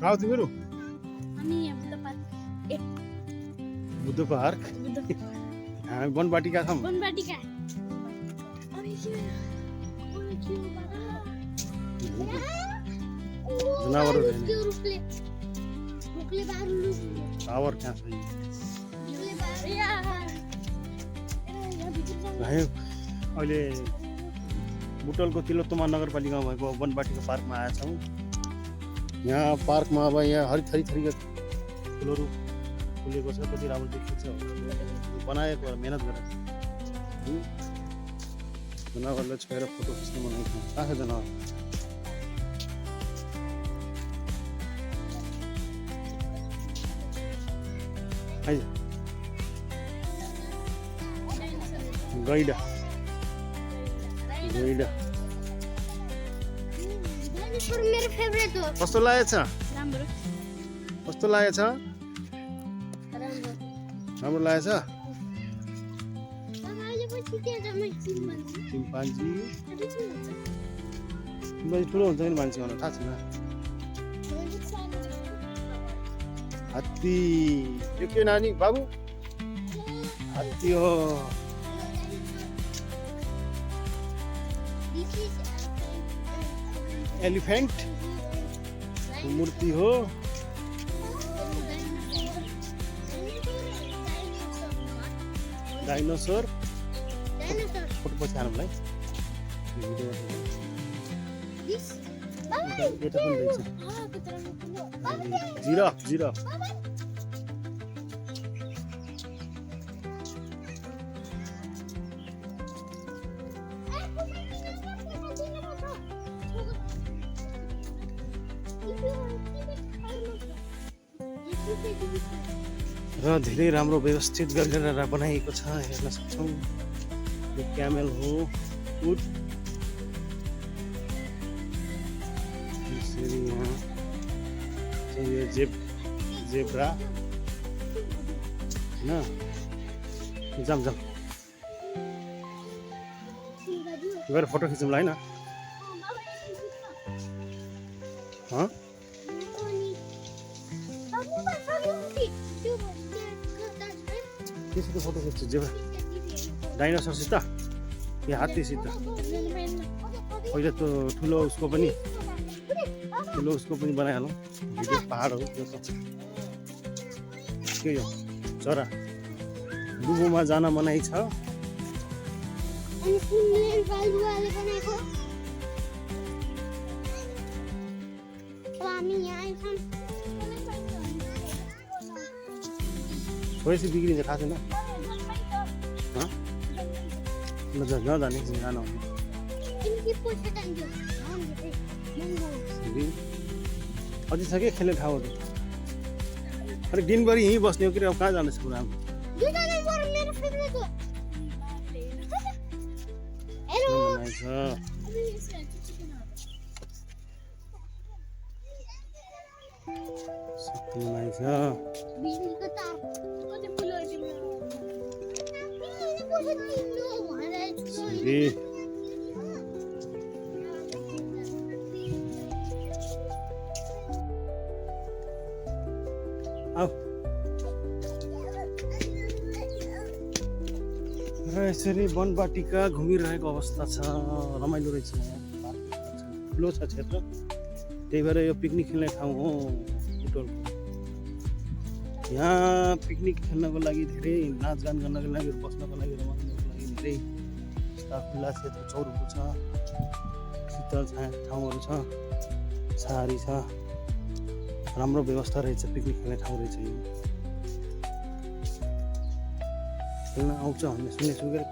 कहाँ हो तिमीहरू? हामी यहाँ बुद्ध पार्क हामी वनवाटिका छौँ। वनवाटिका जनावरहरू हेर्ने टावर कहाँ छ यो? हामी अहिले बुटवलको तिलोत्तमा नगरपालिकामा भएको वनवाटिका पार्कमा आएका छौँ। यहाँ पार्कमा अब यहाँ थरीका फुलहरू फुलेको छ। कति राम्रो देखिन्छ बनाएको मेहनत गरेर जनावरलाई छोएर फोटो खिच्न बनाएको कहाँ छ जनावर? आइज गैडा गैडा मेरो फेभरेट हो। कस्तो लागेछ? राम्रो कस्तो लागेछ? राम्रो राम्रो लागेछ? चिम्पान्जी चिम्पान्जी ठुलो हुन्छ नि मान्छे भन्नु थाहा छैन। हात्ती यो के नानी बाबु? हात्ती हो। एलिफेन्ट मूर्ति हो। डाइनोसर फोटो पछि हाल्नुलाई यता पनि रहेछ। जिराफ जिराफ र धेरै राम्रो व्यवस्थित गरेर बनाइएको छ। हेर्न सक्छौँ यो क्यामेल हो। उट यसरी यहाँ चाहिँ यो जेब्रा होइन जाम गएर फोटो खिचौँला होइन? केसित फोटो खिच्छु? जेब्रा डाइनोसरसित या हात्तीसित? पहिला त ठुलो उसको पनि बनाइहालौँ भिडियो। पहाडहरू यो त के हो चरा। डुबोमा जान मनाइ छ। छोएपछि बिग्रिन्छ थाहा छैन। नजाने जान अझै छ कि खेल्ने ठाउँहरू? अलिक दिनभरि यहीँ बस्ने हो कि अब कहाँ जानुहोस् पुरा? र यसरी वनवाटिका घुमिरहेको अवस्था छ। रमाइलो रहेछ। ठुलो छ क्षेत्र, त्यही भएर यो पिकनिक खेल्ने ठाउँ हो बुटवलको। यहाँ पिकनिक खेल्नको लागि धेरै, नाचगान गर्नको लागि, बस्नको लागि, रमाइलोको लागि धेरै खुल्ला क्षेत्र चौरहरू छ। शीतल ठाउँहरू छ, छाहारी छ। राम्रो व्यवस्था रहेछ। पिकनिक खेल्ने ठाउँ रहेछ यो। खेल्न आउँछ भन्ने सुनेछु कि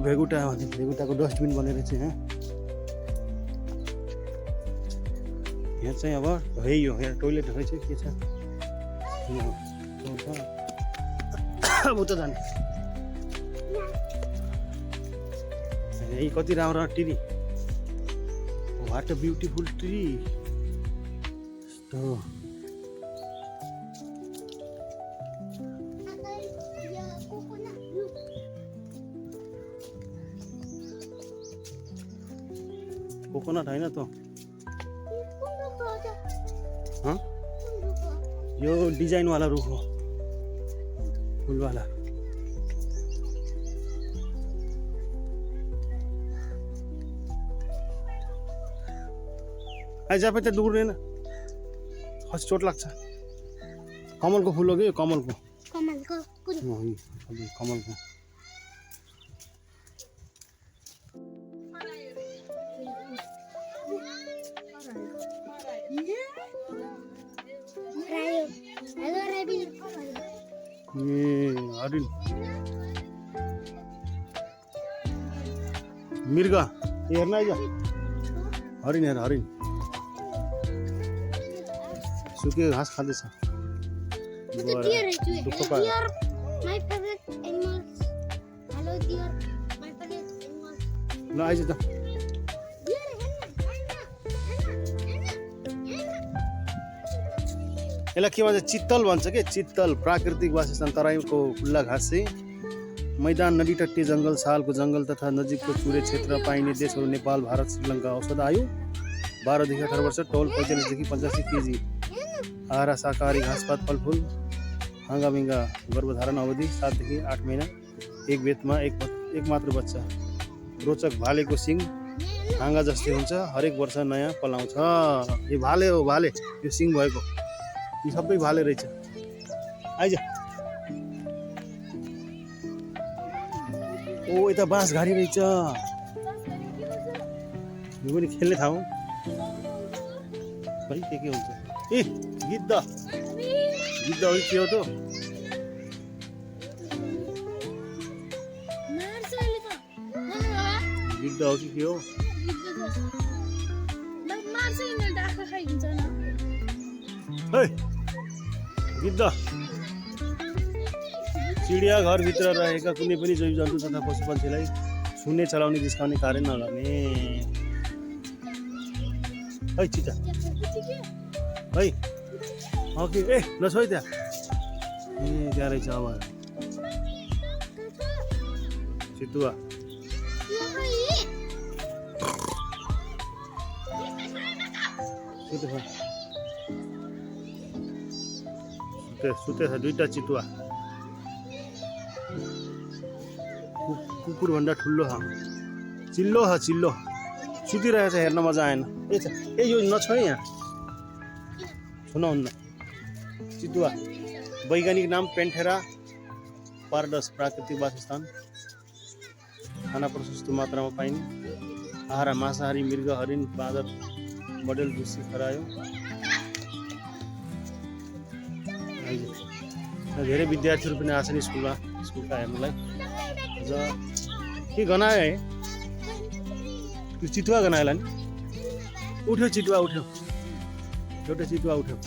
भेगुटाको डस्टबिन बनेर चाहिँ यहाँ चाहिँ अब यही हो। यहाँ टोइलेट रहेछ के छ अब उता जाने। यही कति राम्रो tree. What a beautiful tree. Coconut होइन त हाँ यो डिजाइन वाला रुख हो फूल वाला आइज पे त दुर्दैन खसी चोट लाग्छ कमलको फुल हो कि कमलको कमलको कुन कमलको रायो हेलो रेबी ए हरिण मृग हेर्न आइज हरिण हेर हरिण सुकेको घाँस खाँदैछ dear dear my favourite animals hello dear my favourite animals ल आइज त यसलाई के भन्छ चित्तल भन्छ के चित्तल प्राकृतिक वासस्थान तराईको खुल्ला घाँस चाहिँ मैदान नदी तटीय जङ्गल सालको जङ्गल तथा नजिकको चुरे क्षेत्र पाइने देशहरू नेपाल भारत श्रीलङ्का औषध आयु 12 देखि 18 वर्ष टोल 45 देखि 85 केजी आहारा शाकाहारी घाँसपात फलफुल हाँगाबिङ्गा गर्भधारण अवधि 7 देखि 8 महिना एक बेतमा एक मात्र बच्चा रोचक भालेको सिङ हाँगा जस्तै हुन्छ हरेक वर्ष नयाँ पलाउँछ यो भाले हो भाले यो सिङ भएको यी सबै भाले रहेछ आइज ओ यता बाँसघारी रहेछ यो पनि खेल्ने ठाउँ है के हुन्छ ए गिद्ध गिद्ध हो के हो त गिद्ध हो कि के हो है गिद्ध चिडियाघरभित्र रहेका कुनै पनि जीव जन्तु तथा पशु पक्षीलाई छुने चलाउने जिस्काउने कार्य नगर्ने है चिता है ओके ए नछोइ त्यहाँ ए त्यहाँ रहेछ अब चितुवा सुते छ दुईटा चितुवा कुकुर भन्दा ठुलो छ चिल्लो छ चिल्लो सुतिरहेछ हेर्न मजा आएन ए यो नछोइ यहाँ सुनाउन्न चितुवा वैज्ञानिक नाम पेन्थेरा पारडस प्राकृतिक वासस्थान खाना प्रशस्त मात्रामा पाइने आहारा मांसाहारी मृग हरिण बाँदर बडेल ढुसी खरायो धेरै विद्यार्थीहरू पनि आछन् स्कुलका हेर्नुलाई र के गनायो है त्यो चितुवा गनाएला नि उठ्यो चितुवा उठ्यो एउटा चितुवा उठ्यो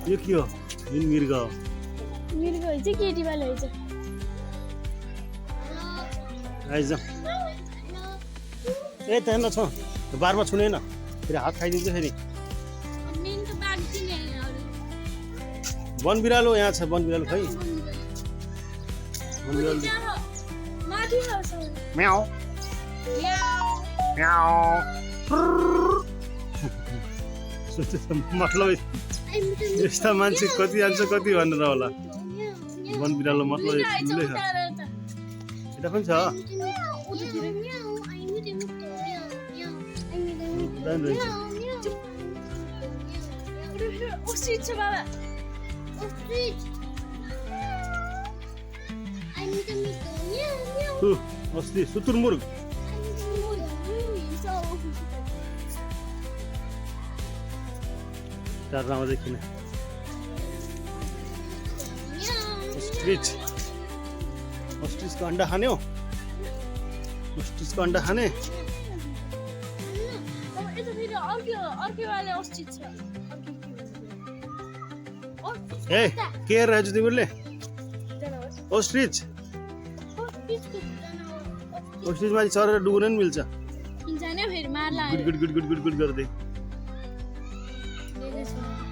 यो के हो जुन मृग हो मृग हो चाहिँ केटी वाला हो चाहिँ आइज ए त्यहाँ नछ बारमा छुने न फेरि हात खाइदिन्छ फेरि वन बिरालो यहाँ छ वन बिरालो खै वन बिरालो म्याउ म्याउ मतलब यस्ता मान्छे कति आन्छ कति भनेर होला वन बिरालो मतलब ठुलै छ यता पनि छ अस्ति सुतुरमुर्ग टाढामा देखिन अस्ट्रिचको अन्डा खाने हो अस्ट्रिचको अन्डा खाने ए के हेरेर छ तिमीहरूले ओस्ट्रिच ओस्ट्रिचमा चरेर डुब्न नि मिल्छ good good good good good गर्दै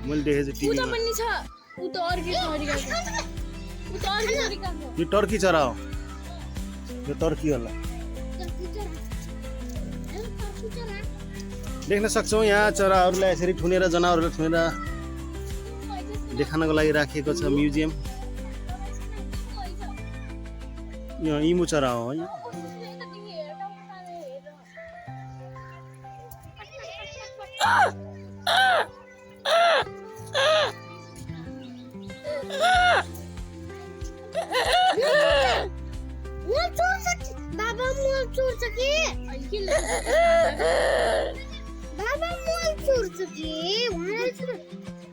मैले देखेको छु टिभीमा यो टर्की चरा हो यो टर्की होला। टर्की चरा हेलो टर्की चरा देख्न सक्छौँ यहाँ चराहरूलाई यसरी थुनेर जनावरहरूलाई थुनेर देखाउनको लागि राखिएको छ म्युजियम। यो इमु चरा हो है। बाबा मल चोर्छ कि बाबा मल चोर्छ कि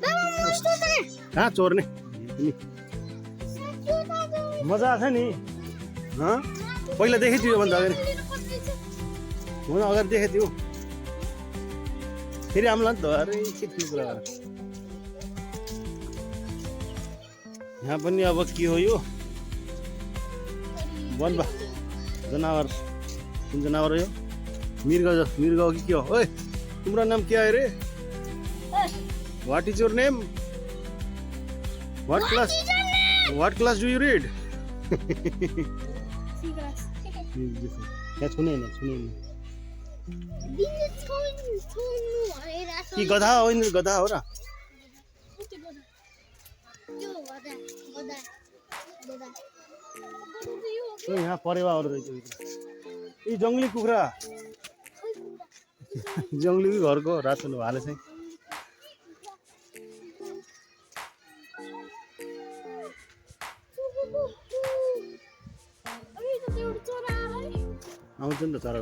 बाबा मल चोर्छ कि कहाँ चोर्ने मजा आछ नि। पहिला देखेको थियो योभन्दा अगाडि देखेको थियो फेरि आम्ला नि त। अरे के थियो कुरा गरेर यहाँ पनि अब के हो यो वन जनावर। कुन जनावर हो यो? मृग हो कि के हो? ओए तिम्रो नाम के आयो रे? What is your name? What class do you read? यहाँ छुने हैन। कि गधा हो? गधा हो र? यहाँ परेवाहरू रहेछ यी जङ्गली कुखुरा। जङ्गली घरको रातो भाले चाहिँ आउँछ नि त चरा।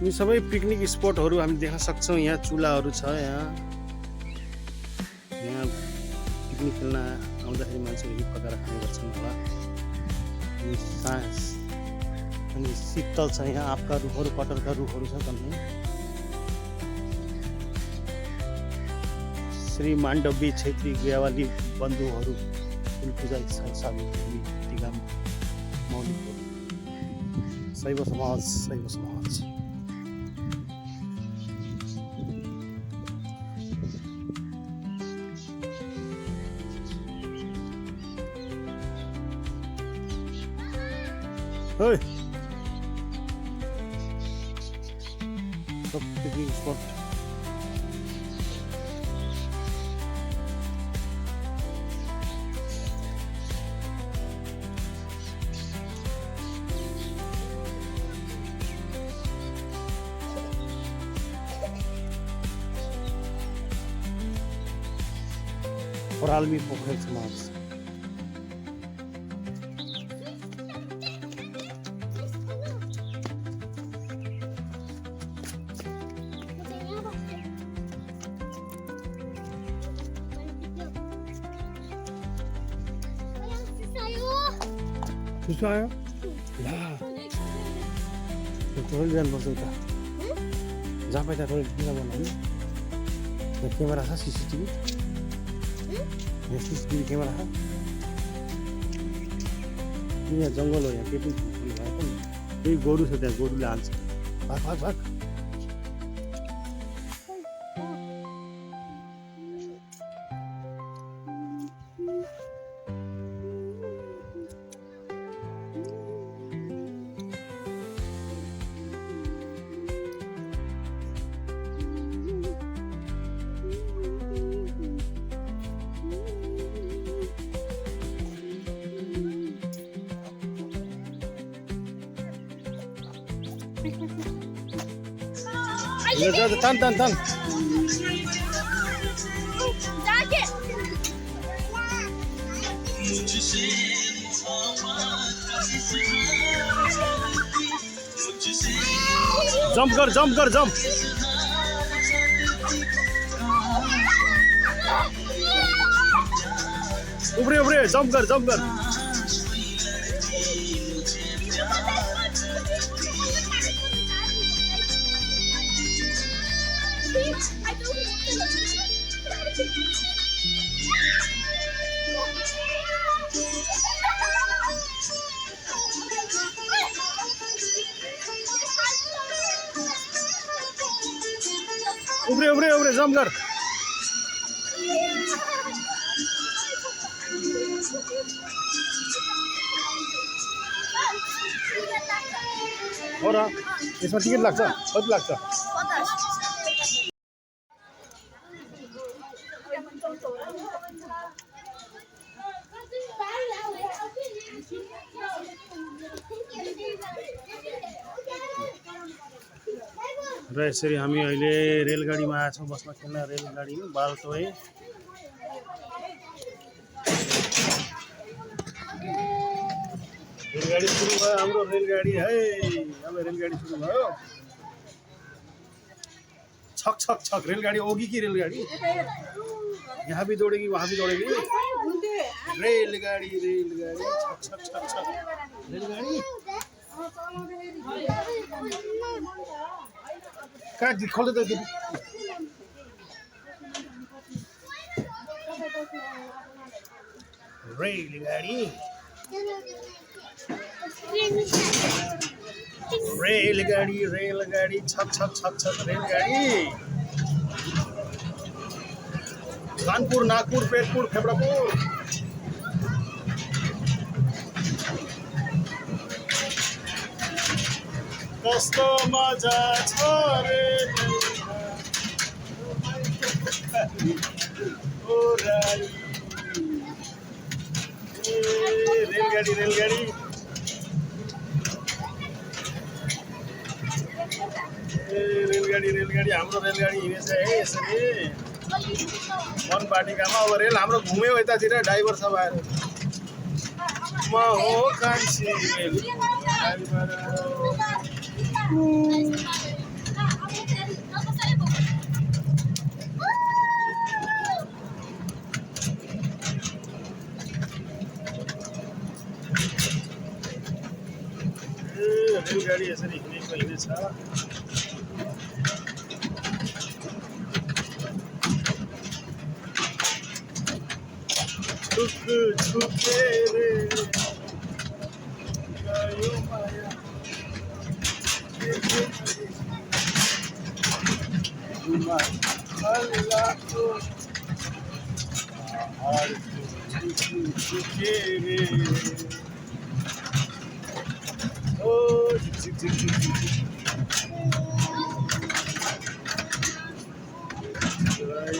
यी सबै पिकनिक स्पटहरू हामी देख्न सक्छौँ। यहाँ चुलाहरू छ, यहाँ पिकनिक खेल्न आउँदाखेरि मान्छेहरू पकाएर खाने गर्छन् होला। अनि शीतल छ, यहाँ आँपका रुखहरू, कटहरका रुखहरू छ कन्ने। श्री माण्डवी छेत्री गेवाली बन्धुहरू फुल पूजा सावित्री टीका मौलिक शैव समाज। Hey, सब पिकनिक स्पट। ओराल्मी पोखरेल समाज। Susah ya? Lah. Betul jangan bersuka. Sampai tak boleh kita mana ni? Kamera sah CCTV. CCTV kamera sah. Ini jungle loh ya, kita ni apa? Ini goru saja, goru lance. Bak. Tan. Jump कर. उबरे jump कर. उबरे jump कर. और इसमें ticket लाग्छ, कति लाग्छ? र यसरी हामी अहिले रेलगाडीमा आएछौँ बस्न खेल्न। रेलगाडी बालटोय रेलगाड़ी शुरू भयो हाम्रो। रेलगाड़ी है, अब रेलगाड़ी शुरू भयो। छक रेलगाड़ी होगी कि रेलगाड़ी यहाँ भी दौड़ेगी वहाँ भी दौड़ेगी। रेलगाड़ी छक रेलगाड़ी कहाँ खोल दे। रेलगाड़ी छक रेलगाड़ी। कानपुर, नागपुर, पेटपुर, फेफड़ापुर। कस्तो मजा छ रे रेलगाड़ी हाम्रो रेलगाडी हिँडेछ है यसरी वनवाटिकामा। अब रेल हाम्रो घुम्यो यतातिर, ड्राइभर सब आएर म हो कान्छी रेलगाडी यसरी हिँडेको हिँडेछ। छुके रे गयो माया अल्लाहको छुके रे ओ झिक झिक झिक झिक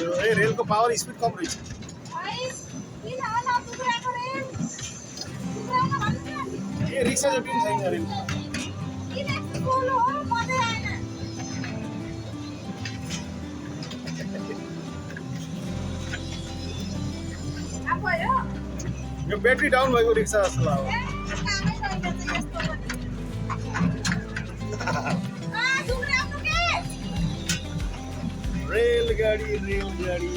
यो ए रेलको पावर स्पिड कम रहेछ। ए रिक्सा चाहिँ पनि छैन रेल। यो ब्याट्री डाउन भएको रिक्सा जस्तो लाग्यो। रेलगाडी रेलगाडी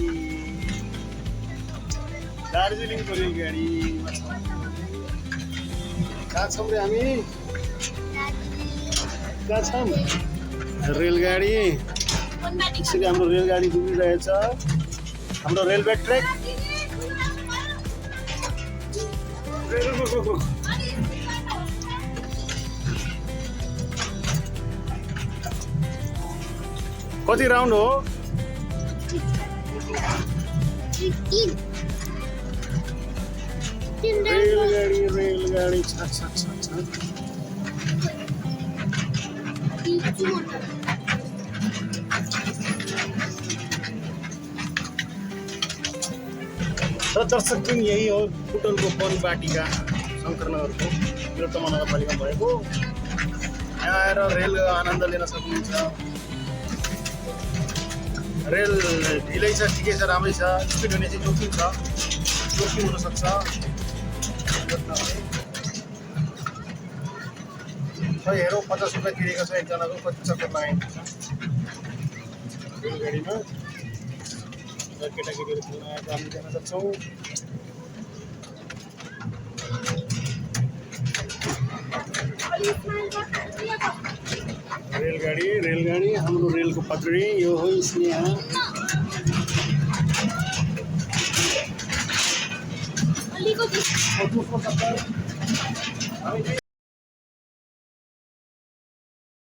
दार्जिलिङको रेलगाडी कहाँ छौँ रे हामी? कहाँ छौँ? रेलगाडी यसरी हाम्रो रेलगाडी डुबिरहेछ। हाम्रो रेलवे ट्र्याक कति राउन्ड हो? रेलगाडी रेलगाडी छ छ छ छ र दर्शक यही हो बुटोलको वनवाटिका शङ्करनगरको बिरतमा नगरपालिका भएको। यहाँ आएर रेलको आनन्द लिन सक्नुहुन्छ। रेल ढिलै छ ठिकै छ राम्रै छ। स्पिड हुने चाहिँ जोखिम छ, जोखिम हुनसक्छ। खै हेरौँ 50 रुपियाँ तिरेको छ एकजनाको, कति चक्कर लगाइन्छ रेलगाडीमा। केटाकेटीहरू खेल्न आएको हामी जान सक्छौँ। रेलगाडी रेलगाडी हाम्रो रेलको पटरी यो हो स्नेहा। हामी